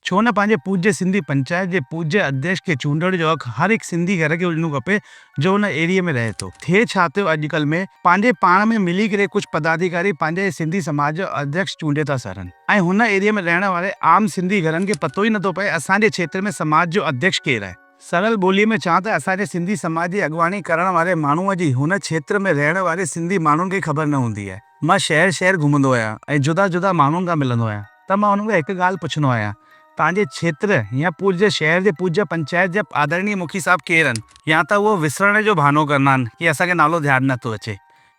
छो न पंहिंजे पूज्य सिंधी पंचायत जे पूज्य अध्यक्ष खे चूंडण जो हक़ हर हिकु सिंधी घर खे हुजणो खपे जो हुन एरिया में रहे थो। थिए छा थियो अॼुकल्ह में पंहिंजे पाण में मिली करे कुझु पदाधिकारी पंहिंजे सिंधी समाज जो अध्यक्ष चूंडे था सघनि ऐं हुन एरिया में रहण वारे आम सिंधी घरनि खे पतो ई नथो पए असांजे क्षेत्र में समाज जो अध्यक्ष केरु आहे। सरल ॿोलीअ में चवां त असांजे सिंधी समाज जी अॻुवाणी करण वारे माण्हूअ जी हुन क्षेत्र में रहण वारे सिंधी माण्हुनि खे ख़बर न हूंदी आहे। मां शहर शहर घुमंदो आहियां ऐं जुदा जुदा माण्हुनि खां मिलंदो आहियां त मां हुननि खां हिकु ॻाल्हि पुछंदो आहियां, तव्हांजे क्षेत्र या पूज्य शहर जे पूज्य पंचायत जा आदरणीय मुखी साहब केरु आहिनि, या त उहो विसरण जो बहानो कंदा आहिनि कि असांखे नालो ध्यानु नथो अचे,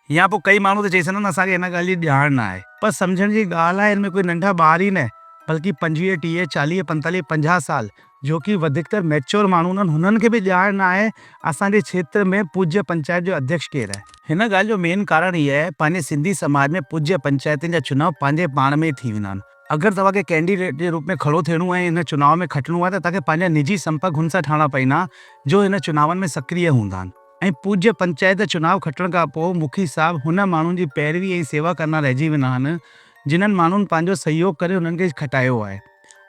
या पोइ कई माण्हू त चई सघंदा आहिनि असांखे हिन ॻाल्हि जी ॼाण न आहे। पर सम्झण जी ॻाल्हि आहे, हिन में कोई नंढा ॿार ई न बल्कि 25, 30, 40, 45, 50 साल जो कि वधीकतर मैच्योर माण्हू आहिनि, हुननि खे बि ॼाण न आहे असांजे क्षेत्र में पूज्य पंचायत जो अध्यक्ष केरु आहे। हिन ॻाल्हि जो मेन कारण इहो आहे, पंहिंजे सिंधी समाज में पूज्य पंचायतनि जा चुनाव पंहिंजे पाण में ई थी वेंदा आहिनि। अगरि तव्हांखे कैंडिडेट जे रूप में खड़ो थियणो आहे, हिन चुनाव में खटिणो आहे, त तव्हांखे पंहिंजा निजी संपर्क हुन सां ठाहिणा पवंदा जो हिन चुनावनि में सक्रिय हूंदा आहिनि। ऐं पूज्य पंचायत जो चुनाव खटण खां पोइ मुखी साहब हुन माण्हुनि जी पैरवी ऐं सेवा करणु रहिजी वेंदा आहिनि जिन्हनि माण्हुनि पंहिंजो सहयोग करे हुननि खे खटायो आहे।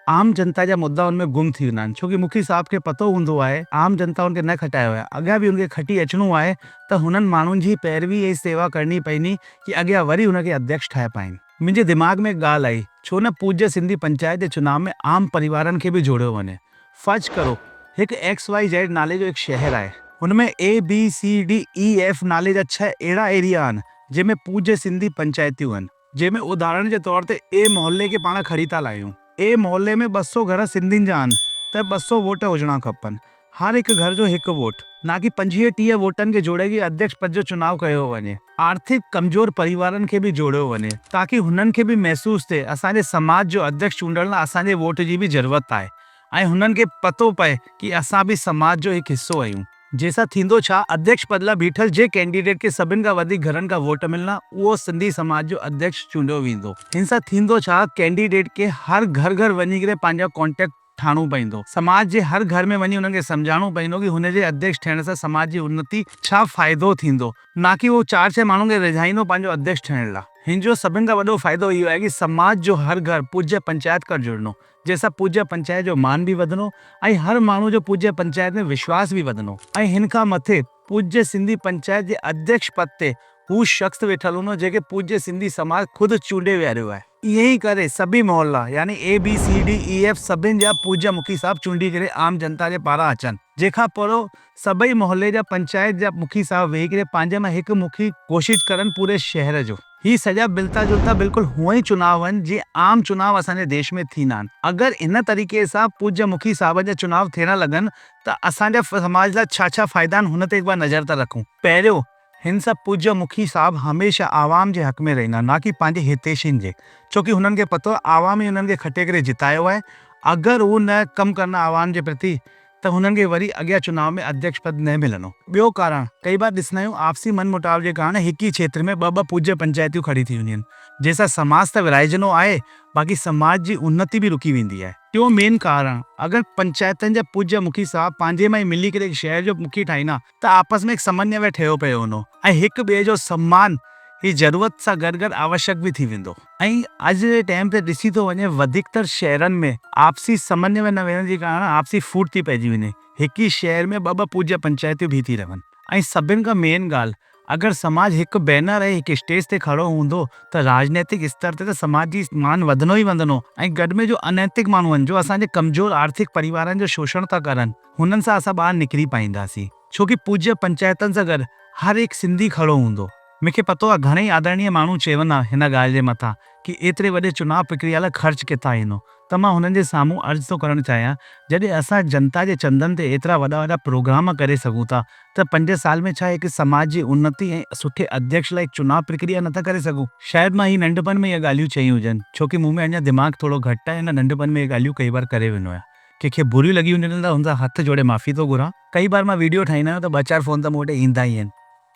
आम जनता जा मुद्दा उनमें गुम थी वेंदा आहिनि, छोकी मुखी साहब खे पतो हूंदो आहे आम जनता उनखे न खटायो आहे, अॻियां बि उनखे खटी अचिणो आहे त हुननि माण्हुनि जी पैरवी ऐं सेवा करणी पवंदी कि अॻियां वरी हुनखे अध्यक्ष ठाहे पाइनि। मुंहिंजे दिमाग़ में ॻाल्हि आई, छो न पूज्य सिंधी पंचायत जे चुनाव में आम परिवारनि खे बि जोड़ियो वञे। फर्ज करो हिकु XYZ नाले जो हिकु शहर आहे, हुनमें ABCDEF नाले जा 6 अहिड़ा एरिया आहिनि जंहिंमें पूज्य सिंधी पंचायतियूं आहिनि, जंहिंमें उदाहरण जे तौर ते ए मोहल्ले खे पाण खणी था लाहियूं। ए मोहल्ले में 200 घर सिंधियुनि जा आहिनि त 200 वोट हुजणा खपनि, हर हिकु घर जो हिकु वोट, ना कि 25-30 वोटनि खे जोड़े कि अध्यक्ष पद जो चुनाव कयो वञे। आर्थिक कमज़ोर परिवारनि खे बि जोड़ियो वञे ताकि हुननि खे बि महसूस थिए असांजे समाज जो अध्यक्ष चूंडण लाइ असांजे वोट जी बि ज़रूरत आहे ऐं हुननि खे पतो पए कि असां बि समाज जो हिकु हिस्सो आहियूं। जंहिंसां थींदो छा, अध्यक्ष पद लाइ बीठल जे कैंडिडेट खे सभिनि खां वधीक घरनि खां वोट मिलना, उहो सिंधी समाज जो अध्यक्ष चूंडियो वेंदो। हिन सां थींदो छा, कैंडिडेट खे हर घर घर वञी करे पंहिंजा कॉन्टेक्ट ठाहिणो पवंदो, समाज जे हर घर में वञी हुननि खे सम्झाइणो पवंदो कि हुनजे अध्यक्ष थियण सां समाज जी उन्नति छा फ़ाइदो थींदो, ना कि उहो 4-6 माण्हुनि खे रिझाईंदो पंहिंजो अध्यक्ष थियण लाइ। हिन जो सभिनि खां वॾो फ़ाइदो इहो आहे कि समाज जो हर घर पूज्य पंचायत कर जुड़नो, जंहिंसां पूज्य पंचायत जो मान बि वधंदो ऐं हर माण्हू जो पूज्य पंचायत में विश्वास बि वधंदो। ऐं हिन खां मथे पूज्य सिंधी पंचायत जे अध्यक्ष पद ते हू शख़्स वेठल हूंदो जेके पूज्य सिंधी समाज ख़ुदि चूंडे विहारियो आहे। इहे ई करे सभी मोहल्ला यानी ABCDEF सभिनि जा पूज्य मुखी साहब चूंडी करे आम जनता जे पारां अचनि, जंहिंखां पोइ सभई मोहल्ले जा पंचायत जा मुखी साहब वेही करे पंहिंजे मां हिकु मुखी घोषित करनि पूरे शहर जो। ही सॼा मिलता जुलता बिल्कुलु हूअं ई चुनाव आहिनि जीअं आम चुनाव असांजे देश में थींदा आहिनि। अगरि इन तरीक़े सां पूज्य मुखी साहब जा चुनाव थियण लॻनि त असांजा समाज लाइ छा छा फ़ाइदा आहिनि हुन ते हिकु बार नज़र था रखूं। पहिरियों, हिन सां पूज्य मुखी साहब हमेशह आवाम जे हक़ में रहंदा, ना कि पंहिंजे हितैषियुनि जे, छोकी हुननि खे पतो आहे आवाम ई हुननि खे खटे करे जितायो आहे। अगरि हू न कमु करना आवाम जे प्रति त हुननि खे वरी अॻियां चुनाव में अध्यक्ष पद न मिलंदो। ॿियो कारण, कई बार ॾिसंदा आहियूं आपसी मन मुटाव जे कारण हिकु ई क्षेत्र में ॿ पूज्य पंचायतियूं खड़ी थी वेंदियूं आहिनि, जंहिंसां समाज त विराइजंदो आहे, बाक़ी समाज जी उन्नति बि रुकी वेंदी आहे। टियों मेन कारण, अगरि पंचायतनि जा पूज्य मुखी साहब पंहिंजे मां ई मिली करे शहर जो मुखी ठाहींदा त आपस में हिकु समन्वय ठहियो पियो हूंदो ऐं हिकु ॿिए जो सम्मान ही ज़रूरत सां गॾु गॾु आवश्यक बि थी वेंदो। ऐं अॼु जे टाइम ते ॾिसी थो वञे वधीकतर शहरनि में आपसी समन्वय न वेहण जे कारण आपसी फूट थी पइजी वञे, हिकु ई शहर में ॿ पूज्य पंचायतियूं भी थी रहनि। ऐं सभिनि खां मेन ॻाल्हि, अगरि समाज हिकु बैनर ऐं हिकु स्टेज ते खड़ो हूंदो त राजनैतिक स्तर ते त समाज जी मान वधंदो ई वधंदो ऐं गॾ में जो अनैतिक माण्हू आहिनि जो असांजे कमज़ोर आर्थिक परिवारनि जो शोषण था करनि, हुननि सां असां ॿाहिरि निकिरी पाईंदासीं, छोकी पूज्य पंचायतनि सां गॾु हर हिकु सिंधी खड़ो हूंदो। मूंखे पतो आहे घणेई आदरणीय माण्हू चवंदा हिन ॻाल्हि जे मथां कि एतिरे वॾे चुनाव प्रक्रिया लाइ ख़र्च किथां ईंदो, त मां हुननि जे साम्हूं अर्ज़ु थो करणु चाहियां, जॾहिं असां जनता जे चंदनि ते एतिरा वॾा वॾा प्रोग्राम करे सघूं था त 5 साल में छा हिकु समाज जी उन्नति ऐं सुठे अध्यक्ष लाइ चुनाव प्रक्रिया नथा करे सघूं। शायदि मां ही नंढपण में इहे ॻाल्हियूं चई हुजनि, छोकी मूं में अञा दिमाग़ थोरो घटि आहे, हिन नंढपण में इहे ॻाल्हियूं कई बार करे वेंदो आहियां। कंहिंखे बुरियूं लॻी हुजनि त हुन सां हथ जोड़े माफ़ी थो घुरां। कई बार मां वीडियो ठाहींदा आहियूं त 2-4 फ़ोन त मूं वटि ईंदा ई आहिनि,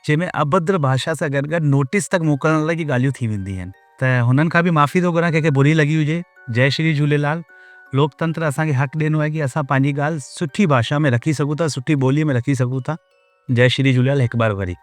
जंहिंमें अभद्र भाषा सां गॾु गॾु नोटिस तक मोकिलण लाइ ॻाल्हियूं थी वेंदी आहिनि, त हुननि खां बि माफ़ी थो घुरां कंहिंखे बुरी लॻी हुजे। जय श्री झूलेलाल। लोकतंत्र असांखे हक़ ॾिनो आहे कि असां पंहिंजी ॻाल्हि सुठी भाषा में रखी सघूं था, सुठी ॿोलीअ में रखी सघूं था। जय श्री झूलेलाल हिकु बार वरी।